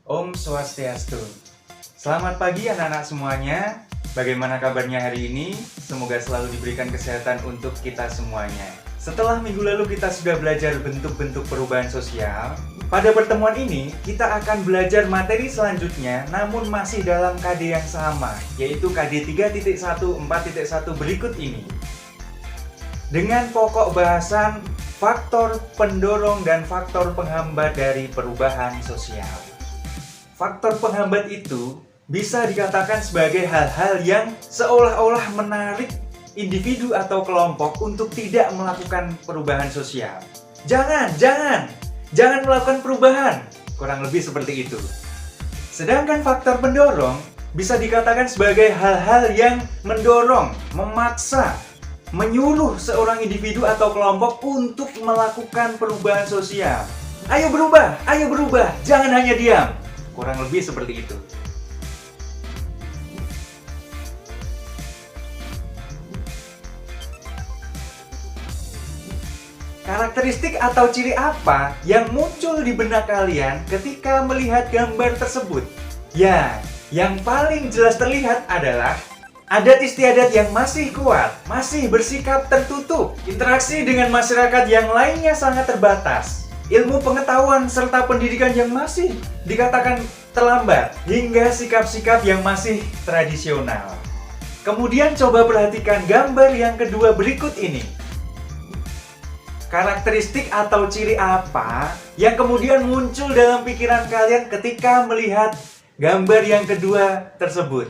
Om Swastiastu. Selamat pagi anak-anak semuanya. Bagaimana kabarnya hari ini? Semoga selalu diberikan kesehatan untuk kita semuanya. Setelah minggu lalu kita sudah belajar bentuk-bentuk perubahan sosial, pada pertemuan ini kita akan belajar materi selanjutnya namun masih dalam KD yang sama, yaitu KD 3.1 4.1 berikut ini. Dengan pokok bahasan faktor pendorong dan faktor penghambat dari perubahan sosial. Faktor penghambat itu bisa dikatakan sebagai hal-hal yang seolah-olah menarik individu atau kelompok untuk tidak melakukan perubahan sosial. Jangan melakukan perubahan. Kurang lebih seperti itu. Sedangkan faktor pendorong bisa dikatakan sebagai hal-hal yang mendorong, memaksa, menyuruh seorang individu atau kelompok untuk melakukan perubahan sosial. Ayo berubah, jangan hanya diam. Kurang lebih seperti itu. Karakteristik atau ciri apa yang muncul di benak kalian ketika melihat gambar tersebut? Ya, yang paling jelas terlihat adalah adat istiadat yang masih kuat, masih bersikap tertutup, interaksi dengan masyarakat yang lainnya sangat terbatas, ilmu pengetahuan serta pendidikan yang masih dikatakan terlambat, hingga sikap-sikap yang masih tradisional. Kemudian coba perhatikan gambar yang kedua berikut ini. Karakteristik atau ciri apa yang kemudian muncul dalam pikiran kalian ketika melihat gambar yang kedua tersebut?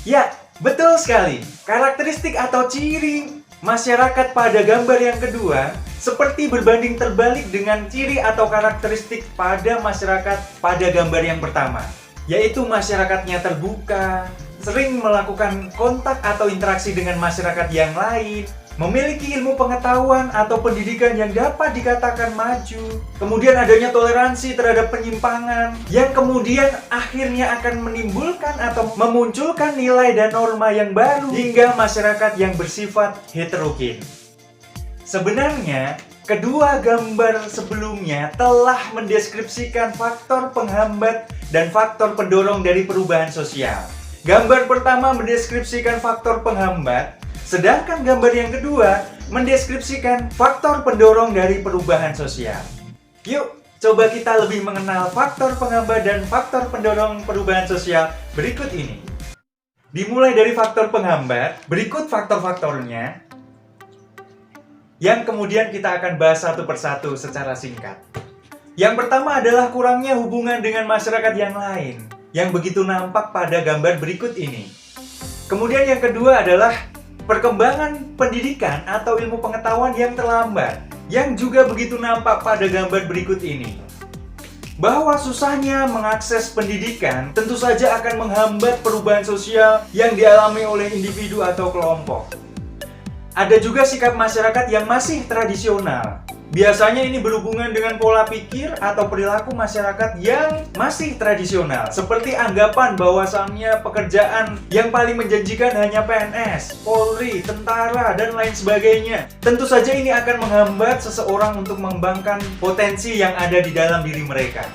Ya, betul sekali. Karakteristik atau ciri masyarakat pada gambar yang kedua seperti berbanding terbalik dengan ciri atau karakteristik pada masyarakat pada gambar yang pertama, yaitu masyarakatnya terbuka, sering melakukan kontak atau interaksi dengan masyarakat yang lain, memiliki ilmu pengetahuan atau pendidikan yang dapat dikatakan maju, kemudian adanya toleransi terhadap penyimpangan, yang kemudian akhirnya akan menimbulkan atau memunculkan nilai dan norma yang baru, hingga masyarakat yang bersifat heterogen. Sebenarnya, kedua gambar sebelumnya telah mendeskripsikan faktor penghambat dan faktor pendorong dari perubahan sosial. Gambar pertama mendeskripsikan faktor penghambat, sedangkan gambar yang kedua mendeskripsikan faktor pendorong dari perubahan sosial. Yuk, coba kita lebih mengenal faktor penghambat dan faktor pendorong perubahan sosial berikut ini. Dimulai dari faktor penghambat, berikut faktor-faktornya, yang kemudian kita akan bahas satu persatu secara singkat. Yang pertama adalah kurangnya hubungan dengan masyarakat yang lain, yang begitu nampak pada gambar berikut ini. Kemudian yang kedua adalah perkembangan pendidikan atau ilmu pengetahuan yang terlambat, yang juga begitu nampak pada gambar berikut ini. Bahwa susahnya mengakses pendidikan tentu saja akan menghambat perubahan sosial yang dialami oleh individu atau kelompok. Ada juga sikap masyarakat yang masih tradisional. Biasanya ini berhubungan dengan pola pikir atau perilaku masyarakat yang masih tradisional, seperti anggapan bahwasannya pekerjaan yang paling menjanjikan hanya PNS, Polri, tentara, dan lain sebagainya. Tentu saja ini akan menghambat seseorang untuk mengembangkan potensi yang ada di dalam diri mereka.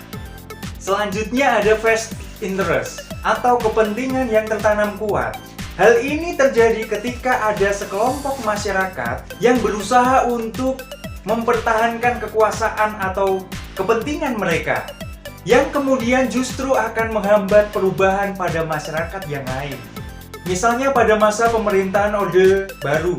Selanjutnya ada vested interest atau kepentingan yang tertanam kuat. Hal ini terjadi ketika ada sekelompok masyarakat yang berusaha untuk mempertahankan kekuasaan atau kepentingan mereka, yang kemudian justru akan menghambat perubahan pada masyarakat yang lain. Misalnya pada masa pemerintahan Orde Baru,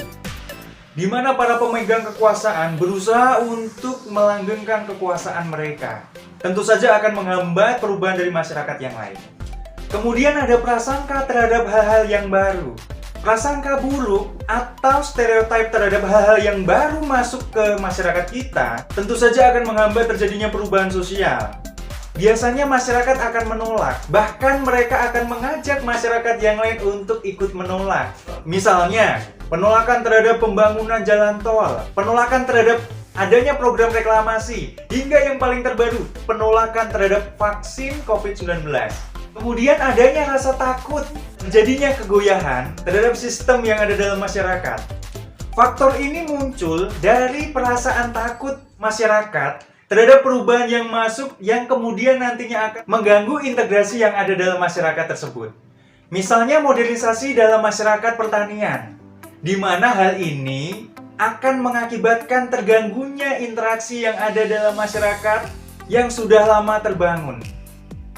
di mana para pemegang kekuasaan berusaha untuk melanggengkan kekuasaan mereka. Tentu saja akan menghambat perubahan dari masyarakat yang lain. Kemudian ada prasangka terhadap hal-hal yang baru. Prasangka buruk atau stereotip terhadap hal-hal yang baru masuk ke masyarakat kita tentu saja akan menghambat terjadinya perubahan sosial. Biasanya masyarakat akan menolak, bahkan mereka akan mengajak masyarakat yang lain untuk ikut menolak. Misalnya, penolakan terhadap pembangunan jalan tol, penolakan terhadap adanya program reklamasi, hingga yang paling terbaru, penolakan terhadap vaksin COVID-19. Kemudian adanya rasa takut, terjadinya kegoyahan terhadap sistem yang ada dalam masyarakat. Faktor ini muncul dari perasaan takut masyarakat terhadap perubahan yang masuk yang kemudian nantinya akan mengganggu integrasi yang ada dalam masyarakat tersebut. Misalnya modernisasi dalam masyarakat pertanian, di mana hal ini akan mengakibatkan terganggunya interaksi yang ada dalam masyarakat yang sudah lama terbangun.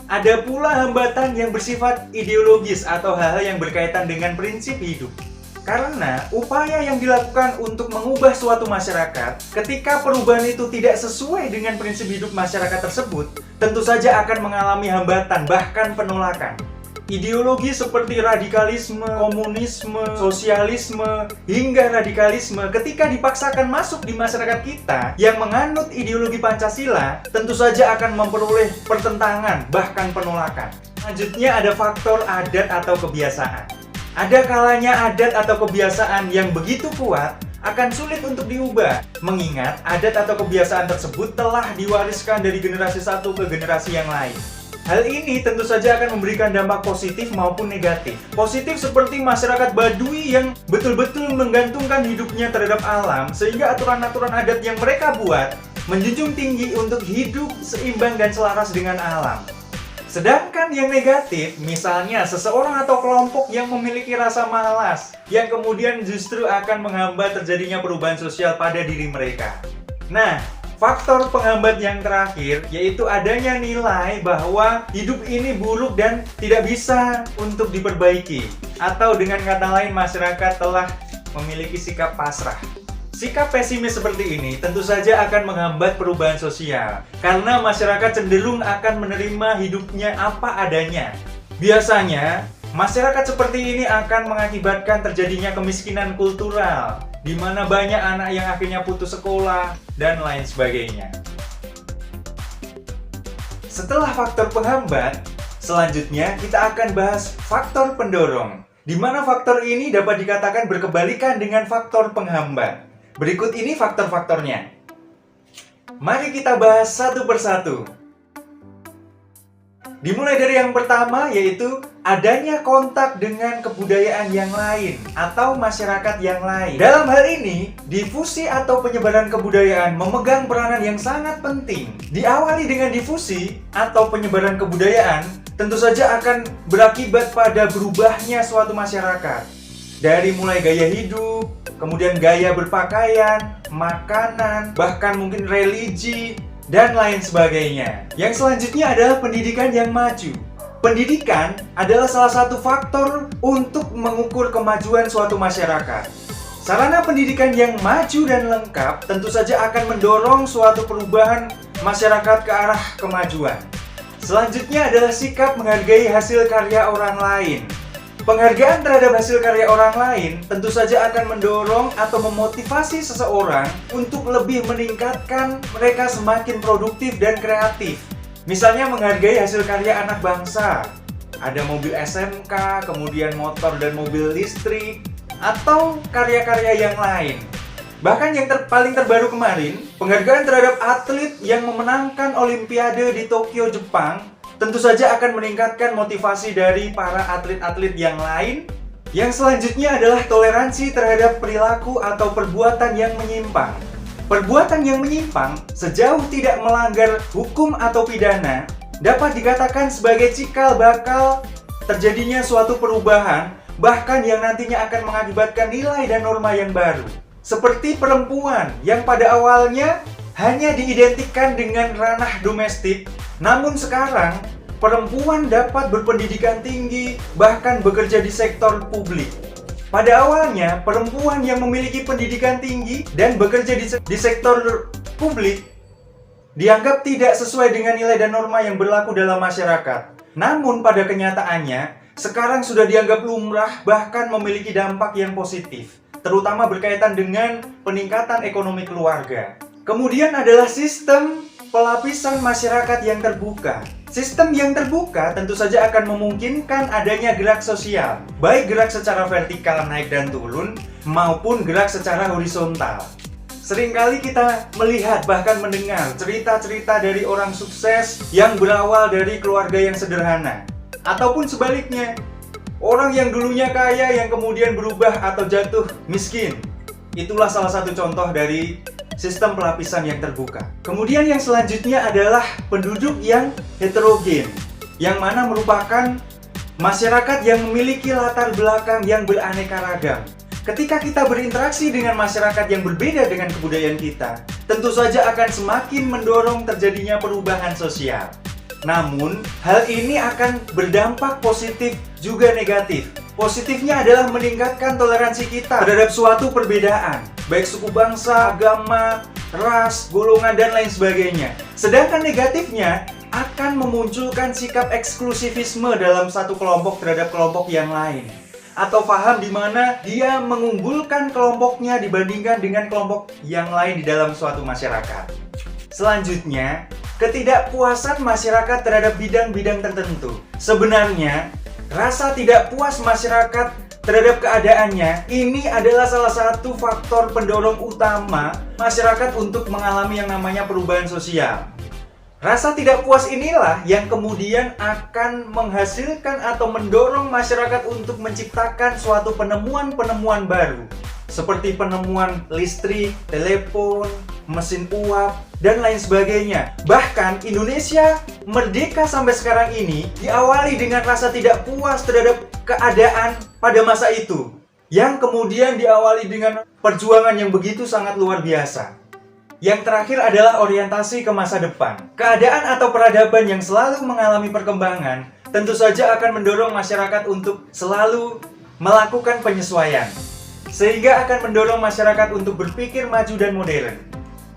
Ada pula hambatan yang bersifat ideologis atau hal-hal yang berkaitan dengan prinsip hidup. Karena upaya yang dilakukan untuk mengubah suatu masyarakat, ketika perubahan itu tidak sesuai dengan prinsip hidup masyarakat tersebut, tentu saja akan mengalami hambatan, bahkan penolakan. Ideologi seperti radikalisme, komunisme, sosialisme, hingga radikalisme ketika dipaksakan masuk di masyarakat kita yang menganut ideologi Pancasila, tentu saja akan memperoleh pertentangan, bahkan penolakan. Selanjutnya ada faktor adat atau kebiasaan. Ada kalanya adat atau kebiasaan yang begitu kuat akan sulit untuk diubah, mengingat adat atau kebiasaan tersebut telah diwariskan dari generasi satu ke generasi yang lain. Hal ini tentu saja akan memberikan dampak positif maupun negatif. Positif seperti masyarakat Baduy yang betul-betul menggantungkan hidupnya terhadap alam, sehingga aturan-aturan adat yang mereka buat menjunjung tinggi untuk hidup seimbang dan selaras dengan alam. Sedangkan yang negatif, misalnya seseorang atau kelompok yang memiliki rasa malas, yang kemudian justru akan menghambat terjadinya perubahan sosial pada diri mereka. Nah, faktor penghambat yang terakhir yaitu adanya nilai bahwa hidup ini buruk dan tidak bisa untuk diperbaiki. Atau dengan kata lain, masyarakat telah memiliki sikap pasrah. Sikap pesimis seperti ini tentu saja akan menghambat perubahan sosial, karena masyarakat cenderung akan menerima hidupnya apa adanya. Biasanya, masyarakat seperti ini akan mengakibatkan terjadinya kemiskinan kultural, di mana banyak anak yang akhirnya putus sekolah, dan lain sebagainya. Setelah faktor penghambat, selanjutnya kita akan bahas faktor pendorong, di mana faktor ini dapat dikatakan berkebalikan dengan faktor penghambat. Berikut ini faktor-faktornya. Mari kita bahas satu persatu. Dimulai dari yang pertama, yaitu adanya kontak dengan kebudayaan yang lain atau masyarakat yang lain. Dalam hal ini, difusi atau penyebaran kebudayaan memegang peranan yang sangat penting. Diawali dengan difusi atau penyebaran kebudayaan, tentu saja akan berakibat pada berubahnya suatu masyarakat. Dari mulai gaya hidup, kemudian gaya berpakaian, makanan, bahkan mungkin religi, dan lain sebagainya. Yang selanjutnya adalah pendidikan yang maju. Pendidikan adalah salah satu faktor untuk mengukur kemajuan suatu masyarakat. Sarana pendidikan yang maju dan lengkap tentu saja akan mendorong suatu perubahan masyarakat ke arah kemajuan. Selanjutnya adalah sikap menghargai hasil karya orang lain. Penghargaan terhadap hasil karya orang lain tentu saja akan mendorong atau memotivasi seseorang untuk lebih meningkatkan mereka semakin produktif dan kreatif. Misalnya menghargai hasil karya anak bangsa. Ada mobil SMK, kemudian motor dan mobil listrik, atau karya-karya yang lain. Bahkan yang paling terbaru kemarin, penghargaan terhadap atlet yang memenangkan Olimpiade di Tokyo, Jepang, tentu saja akan meningkatkan motivasi dari para atlet-atlet yang lain. Yang selanjutnya adalah toleransi terhadap perilaku atau perbuatan yang menyimpang. Perbuatan yang menyimpang sejauh tidak melanggar hukum atau pidana dapat dikatakan sebagai cikal bakal terjadinya suatu perubahan, bahkan yang nantinya akan mengakibatkan nilai dan norma yang baru. Seperti perempuan yang pada awalnya hanya diidentikan dengan ranah domestik, namun sekarang perempuan dapat berpendidikan tinggi, bahkan bekerja di sektor publik. Pada awalnya, perempuan yang memiliki pendidikan tinggi dan bekerja di sektor publik dianggap tidak sesuai dengan nilai dan norma yang berlaku dalam masyarakat. Namun pada kenyataannya, sekarang sudah dianggap lumrah, bahkan memiliki dampak yang positif, terutama berkaitan dengan peningkatan ekonomi keluarga. Kemudian adalah sistem pelapisan masyarakat yang terbuka. Sistem yang terbuka tentu saja akan memungkinkan adanya gerak sosial, baik gerak secara vertikal naik dan turun, maupun gerak secara horizontal. Seringkali kita melihat bahkan mendengar cerita-cerita dari orang sukses yang berawal dari keluarga yang sederhana. Ataupun sebaliknya, orang yang dulunya kaya yang kemudian berubah atau jatuh miskin. Itulah salah satu contoh dari sistem pelapisan yang terbuka. Kemudian yang selanjutnya adalah penduduk yang heterogen, yang mana merupakan masyarakat yang memiliki latar belakang yang beraneka ragam. Ketika kita berinteraksi dengan masyarakat yang berbeda dengan kebudayaan kita, tentu saja akan semakin mendorong terjadinya perubahan sosial. Namun, hal ini akan berdampak positif juga negatif. Positifnya adalah meningkatkan toleransi kita terhadap suatu perbedaan, baik suku bangsa, agama, ras, golongan, dan lain sebagainya. Sedangkan negatifnya akan memunculkan sikap eksklusivisme dalam satu kelompok terhadap kelompok yang lain. Atau paham di mana dia mengunggulkan kelompoknya dibandingkan dengan kelompok yang lain di dalam suatu masyarakat. Selanjutnya, ketidakpuasan masyarakat terhadap bidang-bidang tertentu. Sebenarnya, rasa tidak puas masyarakat terhadap keadaannya ini adalah salah satu faktor pendorong utama masyarakat untuk mengalami yang namanya perubahan sosial. Rasa tidak puas inilah yang kemudian akan menghasilkan atau mendorong masyarakat untuk menciptakan suatu penemuan-penemuan baru, seperti penemuan listrik, telepon, mesin uap, dan lain sebagainya. Bahkan Indonesia merdeka sampai sekarang ini diawali dengan rasa tidak puas terhadap keadaan pada masa itu, yang kemudian diawali dengan perjuangan yang begitu sangat luar biasa. Yang terakhir adalah orientasi ke masa depan. Keadaan atau peradaban yang selalu mengalami perkembangan tentu saja akan mendorong masyarakat untuk selalu melakukan penyesuaian, sehingga akan mendorong masyarakat untuk berpikir maju dan modern.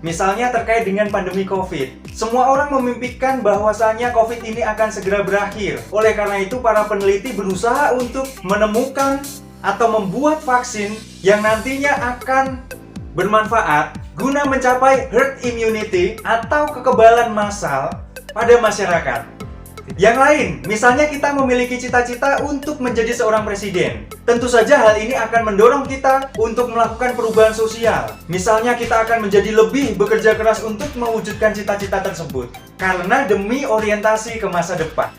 Misalnya terkait dengan pandemi COVID. Semua orang memimpikan bahwasannya COVID ini akan segera berakhir. Oleh karena itu, para peneliti berusaha untuk menemukan atau membuat vaksin yang nantinya akan bermanfaat guna mencapai herd immunity atau kekebalan massal pada masyarakat. Yang lain, misalnya kita memiliki cita-cita untuk menjadi seorang presiden. Tentu saja hal ini akan mendorong kita untuk melakukan perubahan sosial. Misalnya kita akan menjadi lebih bekerja keras untuk mewujudkan cita-cita tersebut, karena demi orientasi ke masa depan.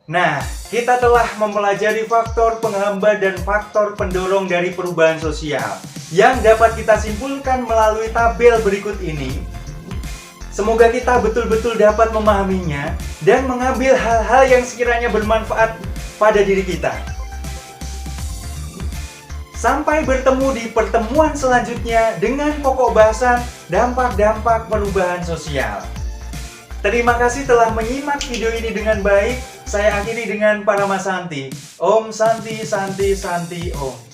Nah, kita telah mempelajari faktor penghambat dan faktor pendorong dari perubahan sosial yang dapat kita simpulkan melalui tabel berikut ini. Semoga kita betul-betul dapat memahaminya dan mengambil hal-hal yang sekiranya bermanfaat pada diri kita. Sampai bertemu di pertemuan selanjutnya dengan pokok bahasan dampak-dampak perubahan sosial. Terima kasih telah menyimak video ini dengan baik. Saya akhiri dengan Paramasanti. Om Santi Santi Santi Om.